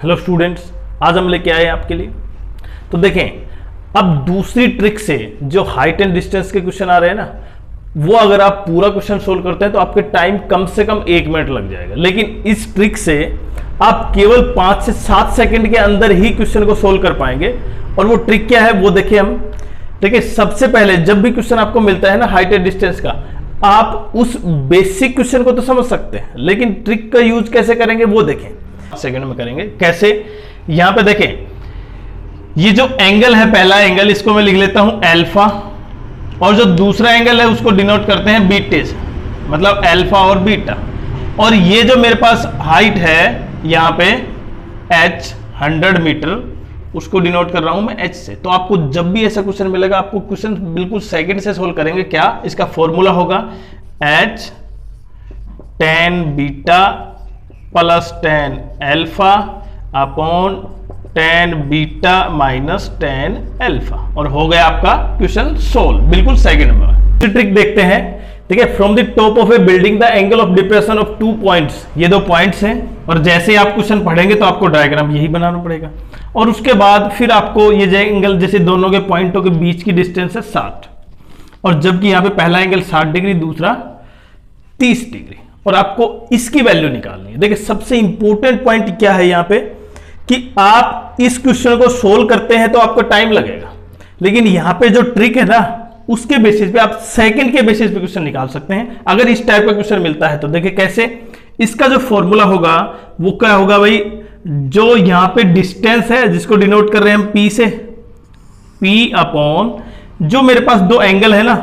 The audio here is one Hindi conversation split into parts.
हेलो स्टूडेंट्स, आज हम लेके आए आपके लिए। तो देखें, अब दूसरी ट्रिक से जो हाइट एंड डिस्टेंस के क्वेश्चन आ रहे हैं ना, वो अगर आप पूरा क्वेश्चन सोल्व करते हैं तो आपके टाइम कम से कम 1 मिनट लग जाएगा। लेकिन इस ट्रिक से आप केवल 5 से 7 सेकंड के अंदर ही क्वेश्चन को सोल्व कर पाएंगे। और वो ट्रिक क्या है वो देखिए हम। देखिए, सबसे पहले जब भी क्वेश्चन आपको मिलता है ना हाइट एंड डिस्टेंस का, आप उस बेसिक क्वेश्चन को तो समझ सकते हैं, लेकिन ट्रिक का यूज कैसे करेंगे वो देखें। सेकंड में करेंगे कैसे। यहां पे देखें, ये जो एंगल है, पहला एंगल, इसको मैं लिख लेता हूं अल्फा, और जो दूसरा एंगल है उसको डिनोट करते हैं बीटे से, मतलब अल्फा और बीटा। और ये जो मेरे पास हाइट है यहां पे h 100 मीटर, उसको डिनोट कर रहा हूं मैं h से। तो आपको जब भी ऐसा क्वेश्चन मिलेगा, आपको क्वेश्चन बिल्कुल सेकंड से सोल्व करेंगे। क्या इसका फॉर्मूला होगा? h tan beta plus tan alpha upon tan beta minus tan alpha, और हो गया आपका क्वेश्चन सोल्व बिल्कुल सेकंड में। ट्रिक देखते हैं। ठीक है, from the top of A building the angle of depression of 2 points, ये 2 पॉइंट्स हैं, और जैसे ही आप क्वेश्चन पढ़ेंगे तो आपको डायग्राम यही बनाना पड़ेगा। और उसके बाद फिर आपको ये जो एंगल, जैसे दोनों के पॉइंटों के बीच की डिस्टेंस है 60, और जबकि यहां पे पहला एंगल 60 डिग्री, दूसरा 30 डिग्री, और आपको इसकी वैल्यू निकालनी है। देखिए, सबसे इंपॉर्टेंट पॉइंट क्या है यहां पे कि आप इस क्वेश्चन को सोल्व करते हैं तो आपको टाइम लगेगा, लेकिन यहां पे जो ट्रिक है ना, उसके बेसिस पे आप सेकंड के बेसिस पे क्वेश्चन निकाल सकते हैं अगर इस टाइप का क्वेश्चन मिलता है तो। देखिए कैसे, इसका जो फॉर्मूला होगा वो क्या होगा भाई, जो यहां पे डिस्टेंस है जिसको डिनोट कर रहे हैं हम P से, P अपॉन जो मेरे पास 2 एंगल है ना,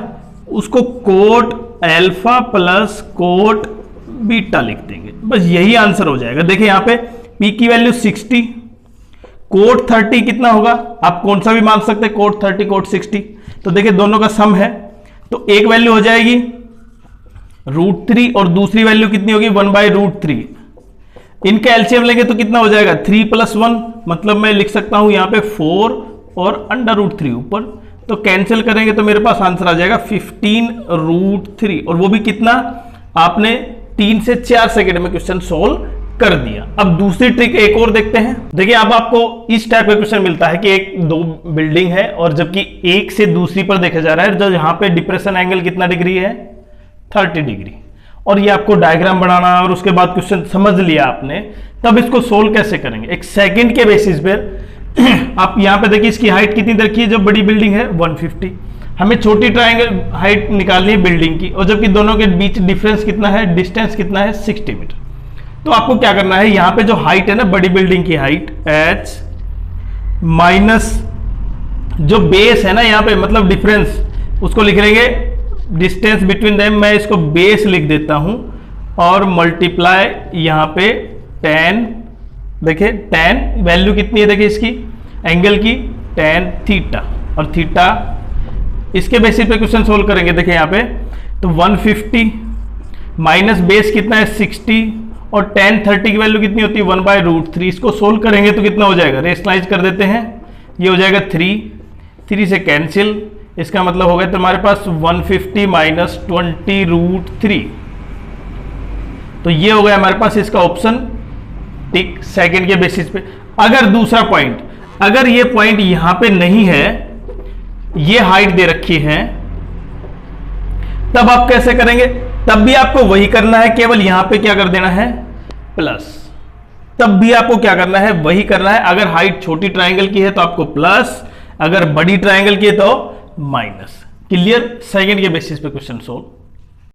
उसको coat alpha plus coat beta लिख देंगे, बस यही आंसर हो जाएगा। देखिए यहां पे P की वैल्यू 60, कोट 30 कितना होगा, आप कौन सा भी मान सकते हैं, कोट 30 कोट 60। तो देखिए दोनों का सम है, तो एक वैल्यू हो जाएगी √3 और दूसरी वैल्यू कितनी होगी 1/√3। इनका एलसीएम लेंगे तो कितना हो जाएगा 3 + 1, मतलब मैं लिख सकता हूं यहां पे 4 और √3 ऊपर, तो कैंसिल करेंगे तो मेरे पास आंसर आ जाएगा 15√3, और वो भी कितना, आपने 3 से 4 सेकंड में क्वेश्चन सोल्व कर दिया। अब दूसरी ट्रिक एक और देखते हैं। देखिए, अब आपको इस टाइप का क्वेश्चन मिलता है कि 2 बिल्डिंग है, और जबकि एक से दूसरी पर देखा जा रहा है, जो यहां पे डिप्रेशन एंगल कितना डिग्री है 30 डिग्री, और ये आपको डायग्राम बनाना, और उसके बाद क्वेश्चन समझ लिया आपने, तब इसको सोल्व कैसे करेंगे एक सेकंड के बेसिस पर। आप यहां पे देखिए, इसकी हाइट कितनी रखी है, जो बड़ी बिल्डिंग है 150, हमें छोटी ट्राइंगल हाइट निकालनी है बिल्डिंग की, और जबकि दोनों के बीच डिफरेंस कितना है, डिस्टेंस कितना है 60 मीटर। तो आपको क्या करना है, यहां पे जो हाइट है ना बड़ी बिल्डिंग की हाइट h माइनस जो बेस है ना यहां पे, मतलब डिफरेंस, उसको लिख लेंगे डिस्टेंस बिटवीन देम, मैं इसको बेस लिख देता हूं, और मल्टीप्लाई यहां पे tan। देखिए tan वैल्यू कितनी है, देखिए इसकी एंगल की tan थीटा, और थीटा इसके बेसिस पे क्वेश्चन सोल्व करेंगे। देखिए यहां पे तो 150 माइनस बेस कितना है 60, और tan 30 की वैल्यू कितनी होती है 1/√3। इसको सोल्व करेंगे तो कितना हो जाएगा, रेशनलाइज कर देते हैं, ये हो जाएगा 3 से कैंसिल, इसका मतलब हो गया तुम्हारे पास 150 माइनस 20√3, तो ये हो गया हमारे पास इसका ऑप्शन टिक सेकंड के बेसिस पे। अगर दूसरा पॉइंट, अगर ये पॉइंट यहां पे नहीं है, ये हाइट दे रखी है, तब आप कैसे करेंगे, तब भी आपको वही करना है, केवल यहां पे क्या कर देना है प्लस, तब भी आपको क्या करना है वही करना है। अगर हाइट छोटी ट्रायंगल की है तो आपको प्लस, अगर बड़ी ट्रायंगल की है तो माइनस। क्लियर, सेकंड के बेसिस पे क्वेश्चन सोल्व।